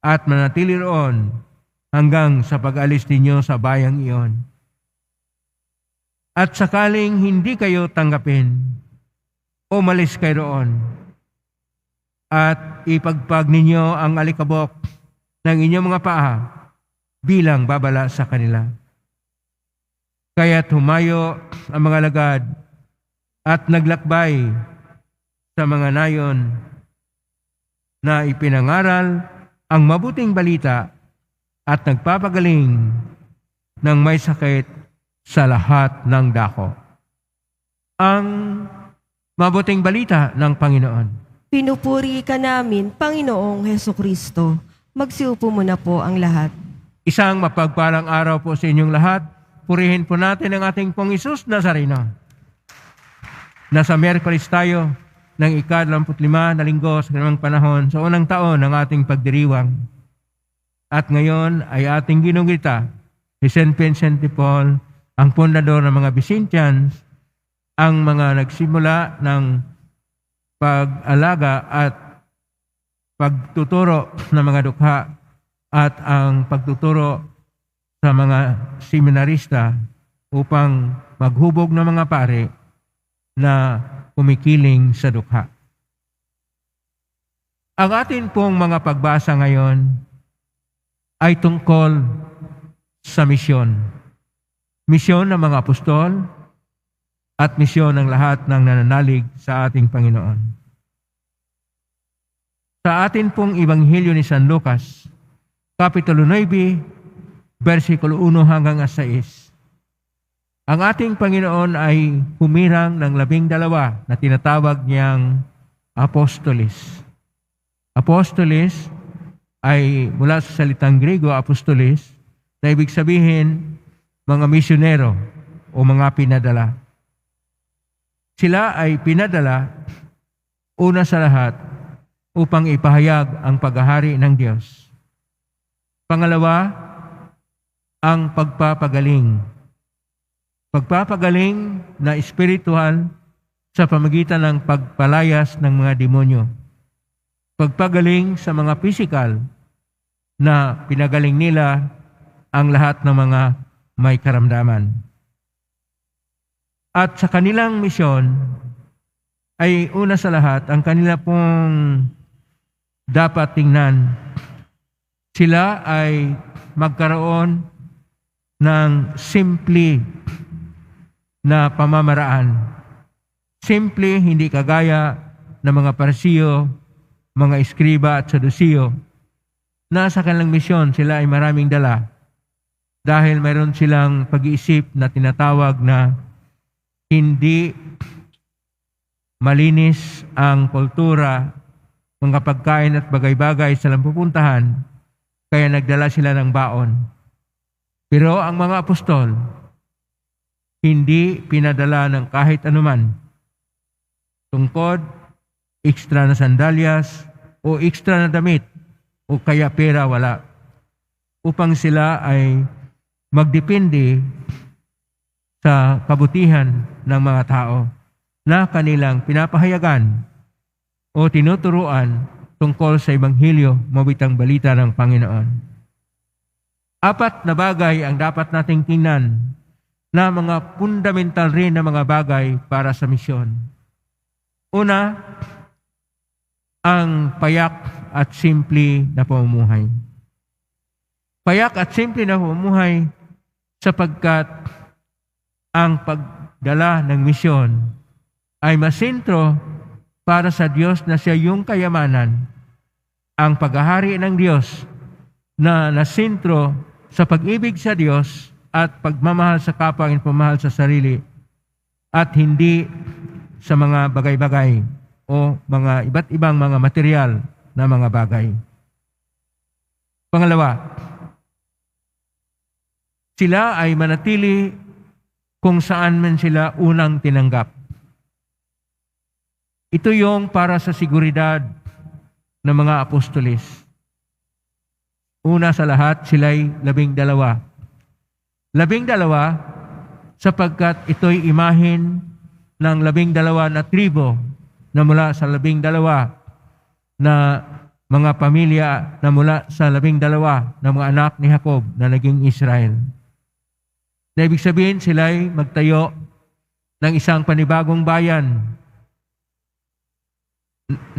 at manatili roon hanggang sa pag-alis ninyo sa bayang iyon. At sakaling hindi kayo tanggapin, umalis kayo roon at ipagpag ninyo ang alikabok ng inyong mga paa bilang babala sa kanila. Kaya't humayo ang mga lagad at naglakbay sa mga nayon na ipinangaral ang mabuting balita at nagpapagaling ng may sakit sa lahat ng dako. Ang mabuting balita ng Panginoon. Pinupuri ka namin, Panginoong Hesukristo. Magsiupo muna po ang lahat. Isang mapagpalang araw po sa inyong lahat. Purihin po natin ang ating Pong Isus Nazareno. Nasa Miyerkules tayo ng ika-25 na linggo sa kanamang panahon sa unang taon ng ating pagdiriwang. At ngayon ay ating ginugita si St. Vincent de Paul, ang pundador ng mga Vicentians, ang mga nagsimula ng pag-alaga at pagtuturo ng mga dukha at ang pagtuturo sa mga seminarista upang maghubog ng mga pare na kumikiling sa dukha. Ang atin pong mga pagbasa ngayon ay tungkol sa misyon. Misyon ng mga apostol at misyon ng lahat ng nananalig sa ating Panginoon. Sa atin pong Ebanghelyo ni San Lucas, Kapitulo 9, versikulo 1 hanggang 6. Ang ating Panginoon ay humirang ng 12 na tinatawag niyang apostolis. Apostolis ay mula sa salitang Griego, apostolis, na ibig sabihin mga misyonero o mga pinadala. Sila ay pinadala una sa lahat upang ipahayag ang paghahari ng Diyos. Pangalawa, ang pagpapagaling. Pagpapagaling na espiritual sa pamagitan ng pagpalayas ng mga demonyo. Pagpagaling sa mga pisikal na pinagaling nila ang lahat ng mga may karamdaman. At sa kanilang misyon ay una sa lahat ang kanila pong dapat tingnan. Sila ay magkaroon ng simple na pamamaraan. Simple, hindi kagaya ng mga Parisiyo, mga Eskriba at Sadusiyo, na sa kanilang misyon sila ay maraming dala dahil mayroon silang pag-iisip na tinatawag na hindi malinis ang kultura, mga pagkain at bagay-bagay sa pupuntahan, kaya nagdala sila ng baon. Pero ang mga apostol, hindi pinadala ng kahit anuman. Tungkod, ekstra na sandalyas, o ekstra na damit, o kaya pera wala. Upang sila ay magdepende sa kabutihan ng mga tao na kanilang pinapahayagan o tinuturuan tungkol sa Ebanghelyo, mabitang balita ng Panginoon. 4 na bagay ang dapat nating tingnan na mga fundamental rin na mga bagay para sa misyon. Una, ang payak at simple na pamumuhay. Payak at simple na pamumuhay sapagkat ang pagdala ng misyon ay masentro para sa Diyos na siya yung kayamanan, ang paghahari ng Diyos na nasentro sa pag-ibig sa Diyos at pagmamahal sa kapwa at pamahal sa sarili at hindi sa mga bagay-bagay o mga iba't ibang mga material na mga bagay. Pangalawa, sila ay manatili kung saan man sila unang tinanggap. Ito yung para sa seguridad ng mga apostolis. Una sa lahat, sila'y 12. 12 sapagkat ito'y imahin ng 12 na tribo na mula sa 12 na mga pamilya na mula sa 12 na mga anak ni Jacob na naging Israel. Na ibig sabihin, sila'y magtayo ng isang panibagong bayan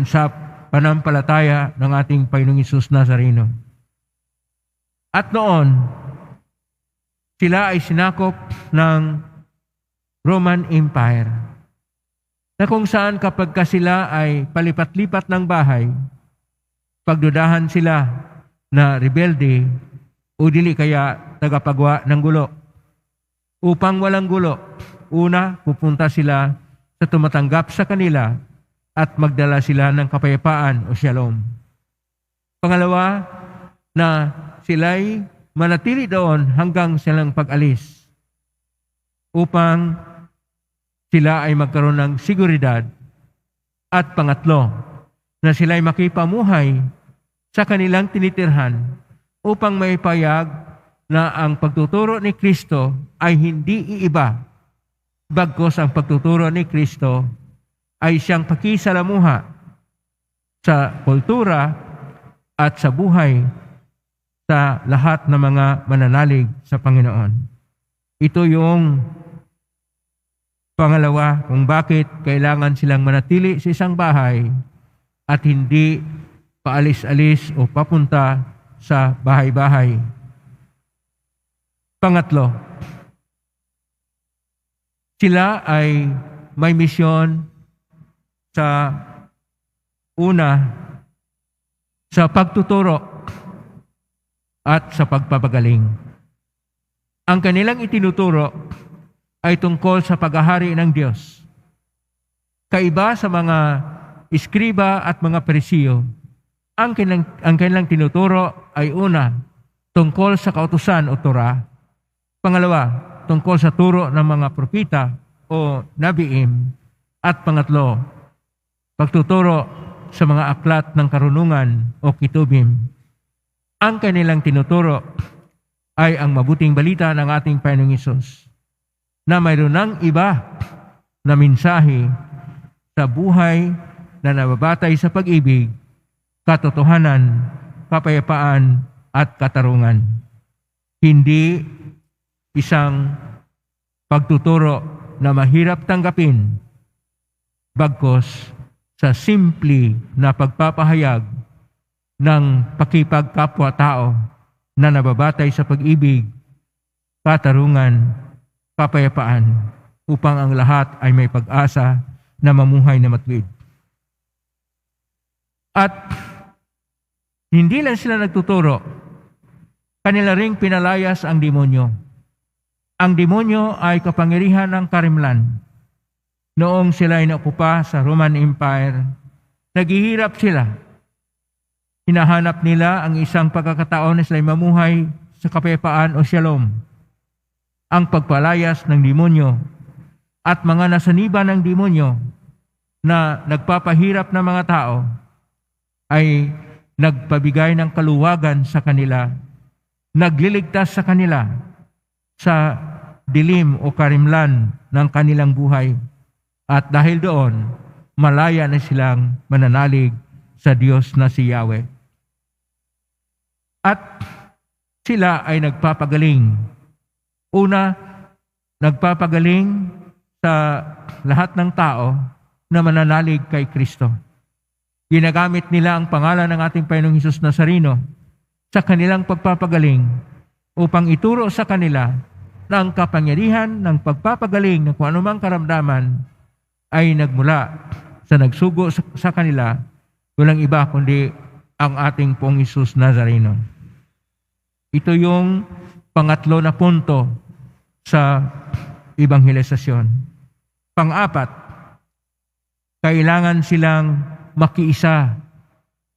sa panampalataya ng ating Panginoong Hesus Nazareno. At noon, sila ay sinakop ng Roman Empire, na kung saan kapag sila ay palipat-lipat ng bahay, pagdudahan sila na rebelde o dili kaya tagapagwa ng gulo. Upang walang gulo, una, pupunta sila sa tumatanggap sa kanila at magdala sila ng kapayapaan o shalom. Pangalawa, na sila'y manatili doon hanggang silang pag-alis upang sila ay magkaroon ng seguridad. At pangatlo, na sila'y makipamuhay sa kanilang tinitirhan upang maipayag na ang pagtuturo ni Kristo ay hindi iiba, bagkus ang pagtuturo ni Kristo ay siyang pakisalamuha sa kultura at sa buhay sa lahat ng mga mananalig sa Panginoon. Ito yung pangalawa kung bakit kailangan silang manatili sa isang bahay at hindi paalis-alis o papunta sa bahay-bahay. Pangatlo, sila ay may misyon sa una, sa pagtuturo at sa pagpapagaling. Ang kanilang itinuturo ay tungkol sa paghahari ng Diyos. Kaiba sa mga iskriba at mga Parisiyo, ang kanilang tinuturo ay una, tungkol sa kautusan o Torah. Pangalawa, tungkol sa turo ng mga propita o nabiim. At pangatlo, pagtuturo sa mga aklat ng karunungan o kitubim. Ang kanilang tinuturo ay ang mabuting balita ng ating Panginoong Hesus, na mayroon ng iba na mensahe sa buhay na nababatay sa pag-ibig, katotohanan, kapayapaan, at katarungan. Hindi isang pagtuturo na mahirap tanggapin, bagkus sa simple na pagpapahayag ng pakipagkapwa-tao na nababatay sa pag-ibig, katarungan, kapayapaan, upang ang lahat ay may pag-asa na mamuhay na matuwid. At hindi lang sila nagtuturo, kanila ring pinalayas ang demonyo. Ang demonyo ay kapangyarihan ng karimlan. Noong sila ay nakupa sa Roman Empire, naghihirap sila. Hinahanap nila ang isang pagkakataon na sila'y mamuhay sa kapayapaan o shalom. Ang pagpalayas ng demonyo at mga nasaniba ng demonyo na nagpapahirap ng mga tao ay nagpabigay ng kaluwagan sa kanila, nagliligtas sa kanila sa dilim o karimlan ng kanilang buhay. At dahil doon, malaya na silang mananalig sa Diyos na si Yahweh. At sila ay nagpapagaling. Una, nagpapagaling sa lahat ng tao na mananalig kay Kristo. Ginagamit nila ang pangalan ng ating Panginoong Hesus Nazareno sa kanilang pagpapagaling upang ituro sa kanila na ang kapangyarihan ng pagpapagaling ng kung anumang karamdaman ay nagmula sa nagsugo sa kanila, walang iba kundi ang ating Pong Hesus Nazareno. Ito yung pangatlo na punto sa ebanghelisasyon. Pang-apat, kailangan silang makiisa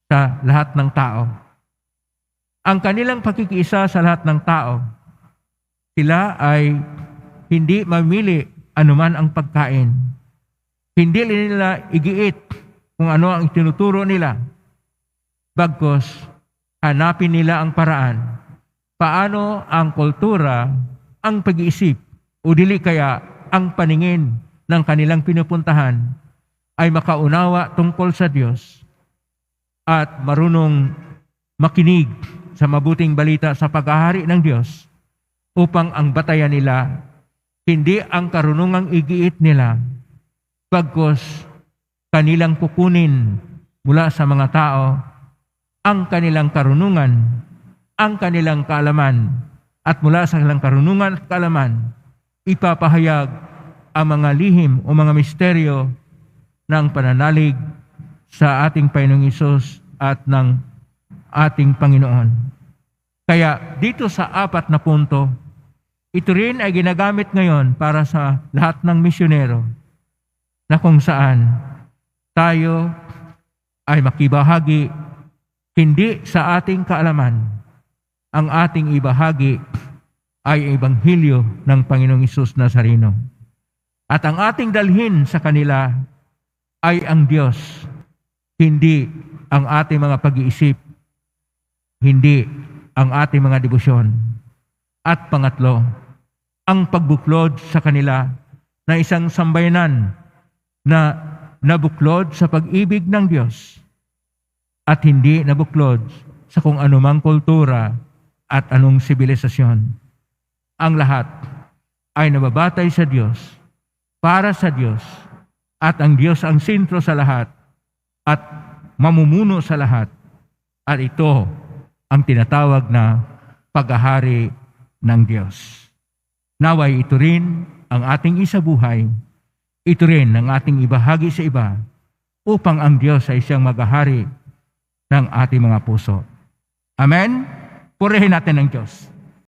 sa lahat ng tao. Ang kanilang pakikiisa sa lahat ng tao, sila ay hindi mamili anuman ang pagkain. Hindi nila igiit kung ano ang itinuturo nila. Bagkus, hanapin nila ang paraan. Paano ang kultura, ang pag-iisip, o dili kaya ang paningin ng kanilang pinupuntahan ay makaunawa tungkol sa Diyos at marunong makinig sa mabuting balita sa paghahari ng Diyos upang ang batayan nila hindi ang karunungang igiit nila, bagkus kanilang kukunin mula sa mga tao ang kanilang karunungan, ang kanilang kaalaman, at mula sa kanilang karunungan at kaalaman, ipapahayag ang mga lihim o mga misteryo ng pananalig sa ating Panginoong Hesus at ng ating Panginoon. Kaya dito sa 4 na punto, ito rin ay ginagamit ngayon para sa lahat ng misyonero na kung saan tayo ay makibahagi hindi sa ating kaalaman. Ang ating ibahagi ay ebanghelyo ng Panginoong Hesus Nazareno. At ang ating dalhin sa kanila ay ang Diyos, hindi ang ating mga pag-iisip, hindi ang ating mga debosyon. At pangatlo, ang pagbuklod sa kanila na isang sambayanan na nabuklod sa pag-ibig ng Diyos at hindi nabuklod sa kung anumang kultura at anong sibilisasyon. Ang lahat ay nababatay sa Diyos, para sa Diyos, at ang Diyos ang sentro sa lahat at mamumuno sa lahat. At ito ang tinatawag na paghahari ng Diyos. Naway ito rin ang ating isabuhay, ito rin ang ating ibahagi sa iba upang ang Diyos ay siyang maghahari ng ating mga puso. Amen? Purihin natin ang Diyos.